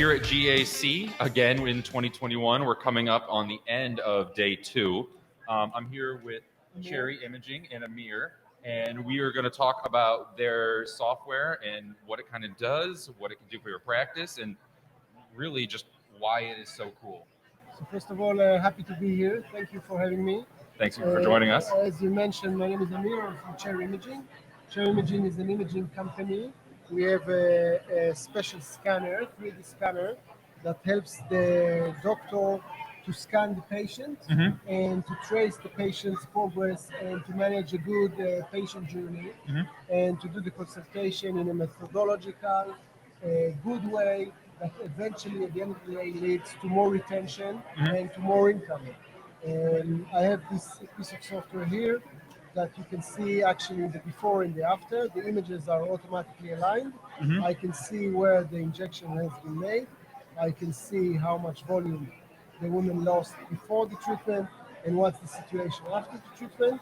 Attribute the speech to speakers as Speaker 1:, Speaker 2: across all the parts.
Speaker 1: here at GAC again in 2021. We're coming up on the end of day 2. I'm here with Cherry Imaging and Amir, and we are going to talk about their software and what it kind of does, what it can do for your practice, and really just why it is so cool.
Speaker 2: So first of all, happy to be here. Thank you for having me.
Speaker 1: Thanks for joining us.
Speaker 2: As you mentioned, my name is Amir. I'm from Cherry Imaging. Cherry Imaging is an imaging company. We have a special scanner, 3D scanner, that helps the doctor to scan the patient and to trace the patient's progress and to manage a good patient journey and to do the consultation in a methodological, good way that eventually at the end of the day leads to more retention and to more income. I have this piece of software here that you can see actually the before and the after. The images are automatically aligned. I can see where the injection has been made. I can see how much volume the woman lost before the treatment and what's the situation after the treatment.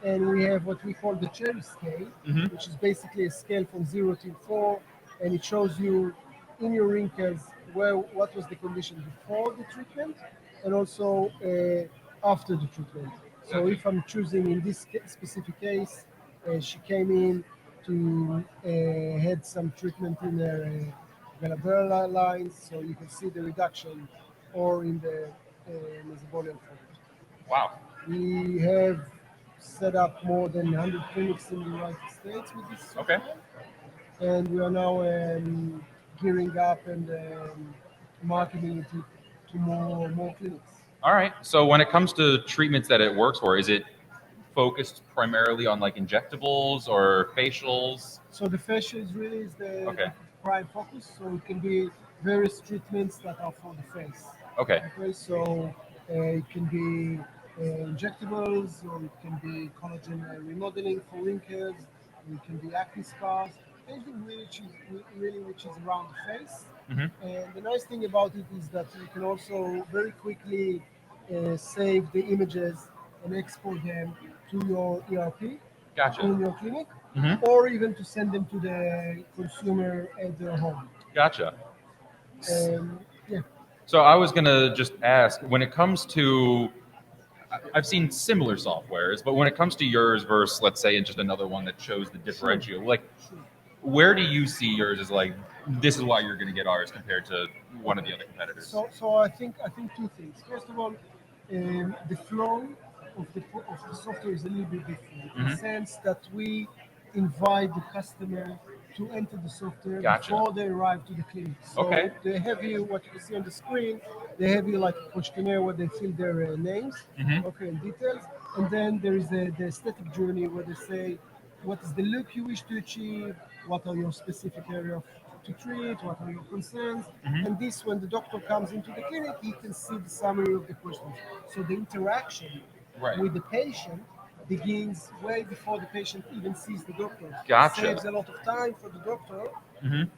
Speaker 2: And we have what we call the cherry scale, which is basically a scale from 0 to 4, and it shows you in your wrinkles what was the condition before the treatment and also after the treatment. So if I'm choosing in this specific case, she came in to had some treatment in her glabellar lines, so you can see the reduction, or in the mesobolial fluid.
Speaker 1: Wow.
Speaker 2: We have set up more than 100 clinics in the United States with this software.
Speaker 1: Okay.
Speaker 2: And we are now gearing up and marketing it to more clinics.
Speaker 1: All right. So when it comes to treatments that it works for, is it focused primarily on like injectables or facials?
Speaker 2: So the facials really is the
Speaker 1: Okay.
Speaker 2: prime focus. So it can be various treatments that are for the face.
Speaker 1: Okay.
Speaker 2: Okay. So it can be injectables, or it can be collagen remodeling for wrinkles. It can be acne scars. Anything which is around the face. And the nice thing about it is that you can also very quickly save the images and export them to your ERP
Speaker 1: Gotcha.
Speaker 2: in your clinic, or even to send them to the consumer at their home.
Speaker 1: Gotcha.
Speaker 2: Yeah.
Speaker 1: So I was gonna just ask, when it comes to, I've seen similar softwares, but when it comes to yours versus, let's say, just another one that shows the differential, like,
Speaker 2: Sure.
Speaker 1: where do you see yours as like, this is why you're gonna get ours compared to one of the other competitors?
Speaker 2: So I think two things. First of all, the flow of the software is a little bit different in the sense that we invite the customer to enter the software
Speaker 1: Gotcha.
Speaker 2: before they arrive to the clinic. So
Speaker 1: Okay.
Speaker 2: they have you, what you can see on the screen, they have you like a questionnaire where they fill their names, okay, and details, and then there is the aesthetic journey where they say what is the look you wish to achieve, what are your specific area to treat, what are your concerns, and this, when the doctor comes into the clinic, he can see the summary of the questions. So the interaction
Speaker 1: Right.
Speaker 2: with the patient begins way before the patient even sees the doctor.
Speaker 1: Gotcha.
Speaker 2: Saves a lot of time for the doctor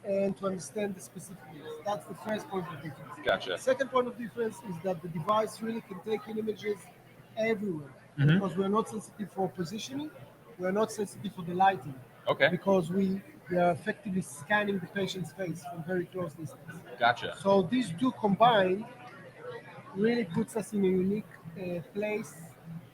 Speaker 2: and to understand the specific needs. That's the first point of difference.
Speaker 1: Gotcha.
Speaker 2: Second point of difference is that the device really can take in images everywhere because we're not sensitive for positioning, we're not sensitive for the lighting.
Speaker 1: Okay.
Speaker 2: Because we are effectively scanning the patient's face from very close distance.
Speaker 1: Gotcha.
Speaker 2: So these two combined really puts us in a unique place,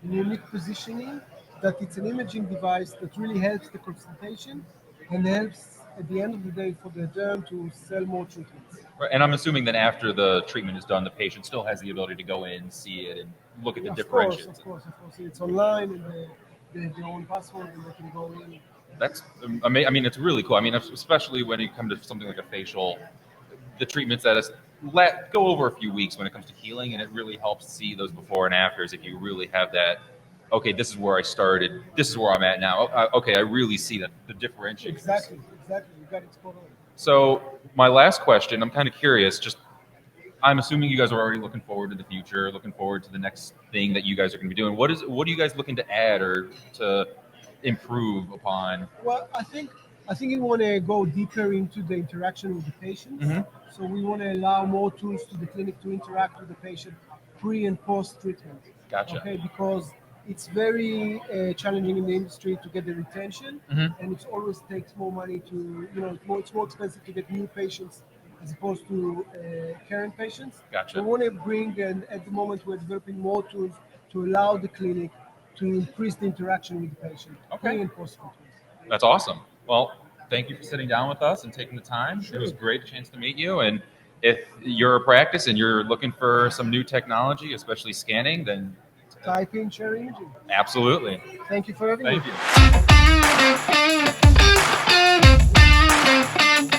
Speaker 2: in a unique positioning, that it's an imaging device that really helps the consultation and helps at the end of the day for the derm to sell more treatments.
Speaker 1: Right. And I'm assuming that after the treatment is done, the patient still has the ability to go in, see it, and look at the differentials.
Speaker 2: Of course. It's online and they have their own password and they can go in.
Speaker 1: That's amazing. I mean, it's really cool. I mean, especially when you come to something like a facial, the treatments that is go over a few weeks when it comes to healing, and it really helps see those before and afters. If you really have that, okay, this is where I started, this is where I'm at now. Okay, I really see that the differentiators.
Speaker 2: Exactly. You got it spot on.
Speaker 1: So my last question, I'm kind of curious. Just, I'm assuming you guys are already looking forward to the future, looking forward to the next thing that you guys are going to be doing. What are you guys looking to add or to improve upon?
Speaker 2: Well, I think we want to go deeper into the interaction with the patients. So we want to allow more tools to the clinic to interact with the patient pre and post treatment.
Speaker 1: Gotcha.
Speaker 2: Okay, because it's very challenging in the industry to get the retention, and it always takes more money to, it's more expensive to get new patients as opposed to current patients.
Speaker 1: Gotcha.
Speaker 2: We want to bring, and at the moment we're developing more tools to allow the clinic to increase the interaction with the patient,
Speaker 1: Okay.
Speaker 2: pre and post controls.
Speaker 1: That's awesome. Well, thank you for sitting down with us and taking the time.
Speaker 2: Sure.
Speaker 1: It was a great chance to meet you. And if you're a practice and you're looking for some new technology, especially scanning, then
Speaker 2: Type in Cherry Imaging.
Speaker 1: absolutely.
Speaker 2: Thank you for having me.
Speaker 1: Thank you.